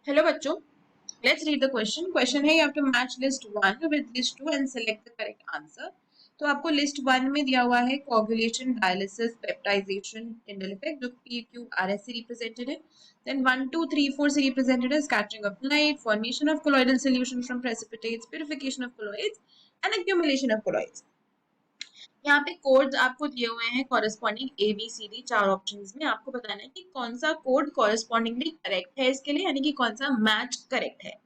Hello बच्चों, let's read the question. Question है, you have to match list 1 with list 2 and select the correct answer. तो आपको list 1 में दिया हुआ है कोagulation, डायलिसिस, पेप्टाइजेशन, टिंडल इफेक्ट जो PQRS से रिप्रेजेंटेड है। देन 1 2 3 4 से रिप्रेजेंटेड है scattering of light, formation of colloidal solution from precipitates, purification of colloids and accumulation of colloids. यहाँ पे कोड्स आपको दिए हुए हैं कॉरेस्पॉन्डिंग ABCD, चार ऑप्शंस में आपको बताना है कि कौन सा कोड कॉरेस्पॉन्डिंगली करेक्ट है इसके लिए, यानी कि कौन सा मैच करेक्ट है।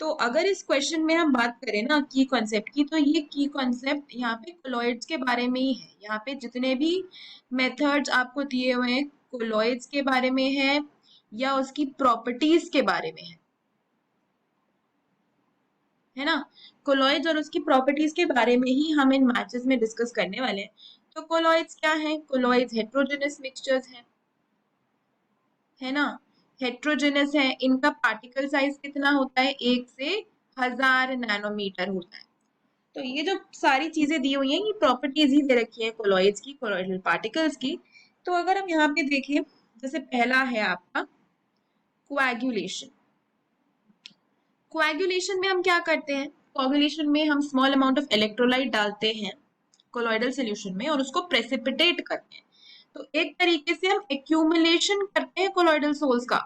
तो अगर इस क्वेश्चन में हम बात करें ना की कॉन्सेप्ट की, तो ये की कॉन्सेप्ट यहाँ पे कोलॉइड्स के बारे में ही है। यहाँ पे जितने भी मेथड्स आपको दिए हुए हैं कोलॉइड्स के बारे में है या उसकी प्रॉपर्टीज के बारे में है ना। कोलॉइड्स और उसकी प्रॉपर्टीज के बारे में ही हम इन मैचेस में डिस्कस करने वाले हैं। तो कोलॉइड्स क्या है? कोलॉइड्स हेट्रोजेनस मिक्सचर्स है ना। हेट्रोजेनस है, इनका पार्टिकल साइज कितना होता है? 1 से 1000 नैनोमीटर होता है। तो ये जो सारी चीजें दी हुई हैं, ये प्रॉपर्टीज ही दे रखी है कोलॉइड्स की, कोलॉइडल पार्टिकल्स की। तो अगर हम यहाँ पे देखें, जैसे पहला है आपका कोएगुलेशन। कोएगुलेशन में हम क्या करते हैं? कोएगुलेशन में हम स्मॉल अमाउंट ऑफ इलेक्ट्रोलाइट डालते हैं कोलॉइडल सॉल्यूशन में और उसको प्रेसिपिटेट करते हैं। तो एक तरीके से हम एक्यूमुलेशन करते हैं कोलॉइडल सोल्स का,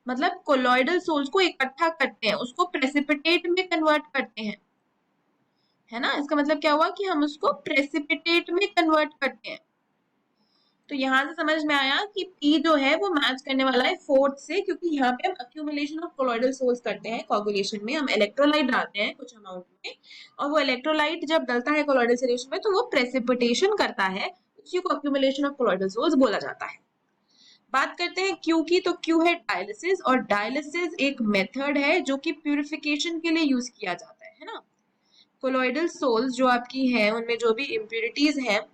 मतलब कोलॉइडल सोल्स को इकट्ठा करते हैं, उसको प्रेसिपिटेट में कन्वर्ट करते हैं, है ना। इसका मतलब क्या हुआ कि हम उसको प्रेसिपिटेट में कन्वर्ट करते हैं। तो यहां से समझ में आया कि P जो है वो मैच करने वाला है फोर्थ से, क्योंकि यहाँ पे हम अक्यूमुलेशन ऑफ कोलॉइडल सोल्स करते हैं। कोगुलेशन में हम इलेक्ट्रोलाइट डालते हैं कुछ अमाउंट में, और वो इलेक्ट्रोलाइट जब डलता है कोलॉइडल सॉल्यूशन में तो वो प्रेसिपिटेशन करता है, उसी को अक्यूमुलेशन ऑफ कोलॉइडल सोल्स बोला जाता है। बात करते हैं क्यू की, तो क्यू है डायलिसिस, और डायलिसिस एक मेथड है जो कि प्यूरिफिकेशन के लिए यूज किया जाता है ना। कोलॉइडल सोल्स जो आपकी है उनमें जो भी इम्प्यूरिटीज है,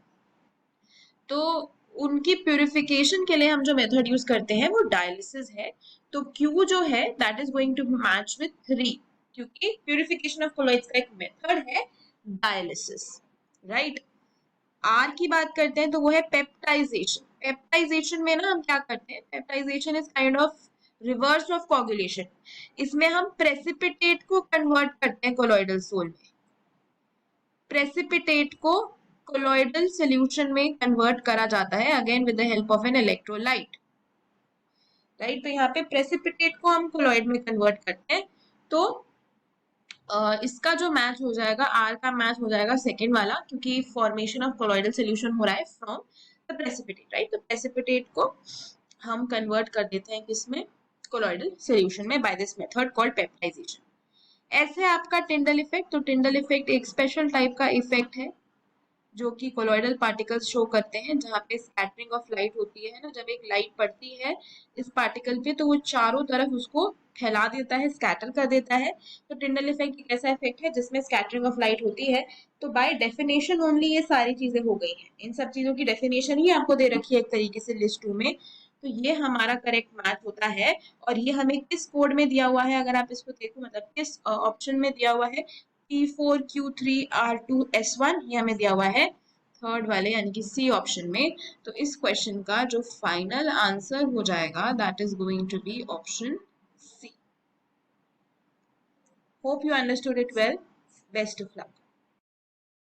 तो उनकी प्यूरिफिकेशन के लिए हम जो मेथड यूज करते हैं वो डायलिसिस है। तो Q जो है that is going to match with 3, क्योंकि प्यूरिफिकेशन ऑफ कोलॉइड्स का एक मेथड है डायलिसिस, राइट। R की बात करते हैं तो वो है पेप्टाइजेशन। पेप्टाइजेशन में ना हम क्या करते हैं? Peptization is kind of reverse of coagulation. इसमें हम प्रेसिपिटेट को कन्वर्ट करते हैं कोलॉइडल सोल में, प्रेसिपिटेट को कोलॉइडल सॉल्यूशन में कन्वर्ट करा जाता है, again with the help of an electrolyte, right. तो यहाँ पे प्रेसिपिटेट को हम कोलॉइड में कन्वर्ट करते हैं। तो इसका जो मैच हो जाएगा, आर का मैच हो जाएगा सेकेंड वाला, क्योंकि फॉर्मेशन ऑफ कोलॉइडल सॉल्यूशन हो रहा है फ्रॉम द प्रेसिपिटेट, राइट। तो प्रेसिपिटेट को हम कन्वर्ट कर देते हैं किसमें? कोलॉइडल सॉल्यूशन में, by this method called peptization. ऐसे आपका टिंडल इफेक्ट। तो टिंडल इफेक्ट एक स्पेशल टाइप का इफेक्ट है जो कि कोलॉइडल पार्टिकल्स शो करते हैं, जहाँ पे स्कैटरिंग ऑफ लाइट होती है ना। जब एक लाइट पड़ती है इस पार्टिकल पे तो वो चारों तरफ उसको फैला देता है, स्कैटर कर देता है। तो टिंडल इफेक्ट एक ऐसा इफेक्ट है जिसमें स्कैटरिंग ऑफ लाइट होती है। तो बाय डेफिनेशन ओनली ये सारी चीजें हो गई हैं, इन सब चीजों की डेफिनेशन ही आपको दे रखी है एक तरीके से लिस्ट 2 में। तो ये हमारा करेक्ट मैच होता है। और ये हमें किस कोड में दिया हुआ है, अगर आप इसको देखो, मतलब किस ऑप्शन में दिया हुआ है? P4Q3R2S1, ये हमें दिया हुआ है थर्ड वाले यानी कि सी ऑप्शन में। तो इस क्वेश्चन का जो फाइनल आंसर हो जाएगा that is going to be option C. Hope you understood it well. Best of luck.